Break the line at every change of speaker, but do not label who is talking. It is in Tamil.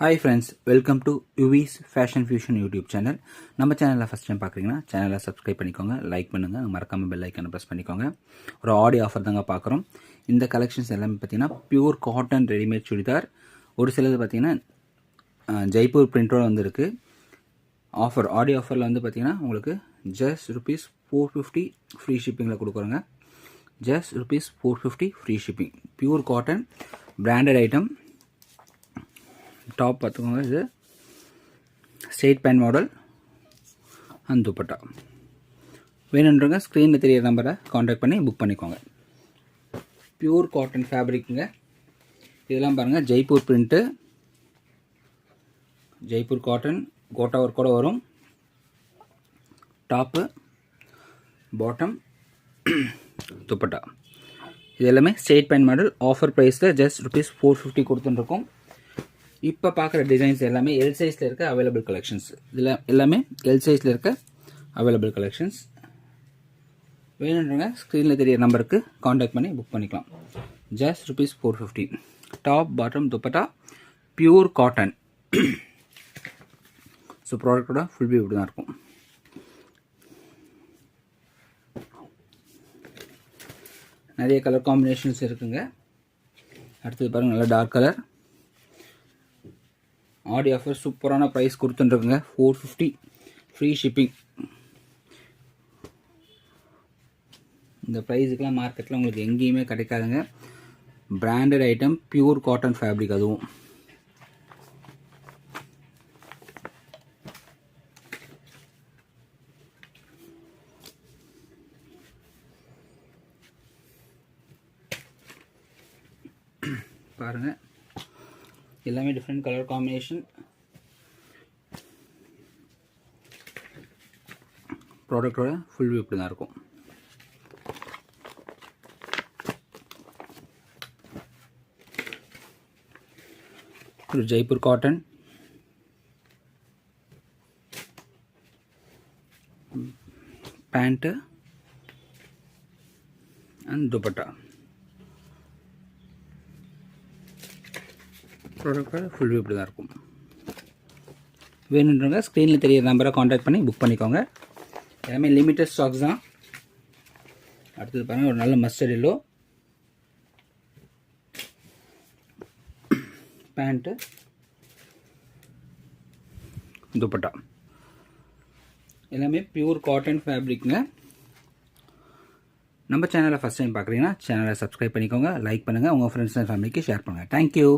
Hi friends, welcome to UV's Fashion Fusion YouTube channel. நம்ம சேனலை ஃபஸ்ட் டைம் பார்க்குறீங்கன்னா சேனலை சப்ஸ்கிரைப் பண்ணிக்கோங்க, லைக் பண்ணுங்கள், மறக்காமல் பெல் ஐக்கானை ப்ரெஸ் பண்ணிக்கோங்க. ஒரு ஆடியோ ஆஃபர் தாங்க பார்க்குறோம். இந்த கலெக்ஷன்ஸ் எல்லாமே பார்த்தீங்கன்னா பியூர் காட்டன் ரெடிமேட் சுடிதார். ஒரு சிலது பார்த்தீங்கன்னா ஜெய்ப்பூர் பிரிண்டோடு வந்துருக்கு. ஆடியோ ஆஃபரில் வந்து பார்த்தீங்கன்னா உங்களுக்கு ஜஸ்ட் ₹450 ஃப்ரீ ஷிப்பிங்கில் கொடுக்குறோங்க. Just ₹450 free shipping. Pure cotton branded item. Top பார்த்துக்கோங்க, இது straight pant model and dupatta. வேணுன்றவங்க ஸ்க்ரீனில் தெரியிற நம்பரை காண்டாக்ட் பண்ணி புக் பண்ணிக்கோங்க. பியூர் காட்டன் ஃபேப்ரிக்குங்க. இதெல்லாம் பாருங்கள், ஜெய்ப்பூர் பிரிண்ட்டு, ஜெய்ப்பூர் காட்டன், கோட்டா ஒர்க் கூட வரும். Top, bottom, dupatta. இது எல்லாமே ஸ்ட்ரெயிட் பேண்ட் மாடல். ஆஃபர் ப்ரைஸில் ஜஸ்ட் ₹450 கொடுத்துட்டுருக்கோம். இப்போ பார்க்குற டிசைன்ஸ் எல்லாமே எல் சைஸில் இருக்க அவைலபிள் கலெக்ஷன்ஸ். இதில் எல்லாமே எல் சைஸில் இருக்க அவைலபிள் கலெக்ஷன்ஸ். வேணுன்றவங்க ஸ்க்ரீனில் தெரிய நம்பருக்கு காண்டாக்ட் பண்ணி புக் பண்ணிக்கலாம். Just ₹450. Top, bottom, dupatta, pure cotton. So ப்ராடக்டோட ஃபுல் வியூ இப்படி தான் இருக்கும். நிறைய கலர் காம்பினேஷன்ஸ் இருக்குங்க. அடுத்தது பாருங்கள், நல்லா டார்க் கலர். ஆடியோ ஆஃபர் சூப்பரான ப்ரைஸ் கொடுத்துட்டுருக்குங்க. $450 ஃப்ரீ ஷிப்பிங். இந்த ப்ரைஸுக்கெலாம் மார்க்கெட்டில் உங்களுக்கு எங்கேயுமே கிடைக்காதுங்க. Branded item, pure cotton fabric. அதுவும் பாருங்கள், எல்லாமே டிஃப்ரெண்ட் கலர் காம்பினேஷன். ப்ராடக்டோட ஃபுல் வியூ இப்படி தான் இருக்கும். ஒரு Jaipur cotton, pant and dupatta. ப்ராடக்டோட ஃபுல் வியூ இப்படி தான் இருக்கும். வேணுன்றவங்க ஸ்க்ரீனில் தெரியிற நம்பரை காண்டாக்ட் பண்ணி புக் பண்ணிக்கோங்க. எல்லாமே லிமிட்டட் ஸ்டாக்ஸ் தான். அடுத்தது பாருங்கள், ஒரு நல்ல மஸ்டர்ட் எல்லோ பேண்ட்டு, துப்பட்டா. எல்லாமே பியூர் காட்டன் ஃபேப்ரிக்ங்க. நம்ம சேனலை ஃபஸ்ட் டைம் பார்க்குறீங்கன்னா சேனலை சப்ஸ்கிரைப் பண்ணிக்கோங்க, லைக் பண்ணுங்கள், உங்கள் ஃப்ரெண்ட்ஸ் அண்ட் ஃபேமிலிக்கு ஷேர் பண்ணுங்கள். தேங்க்யூ.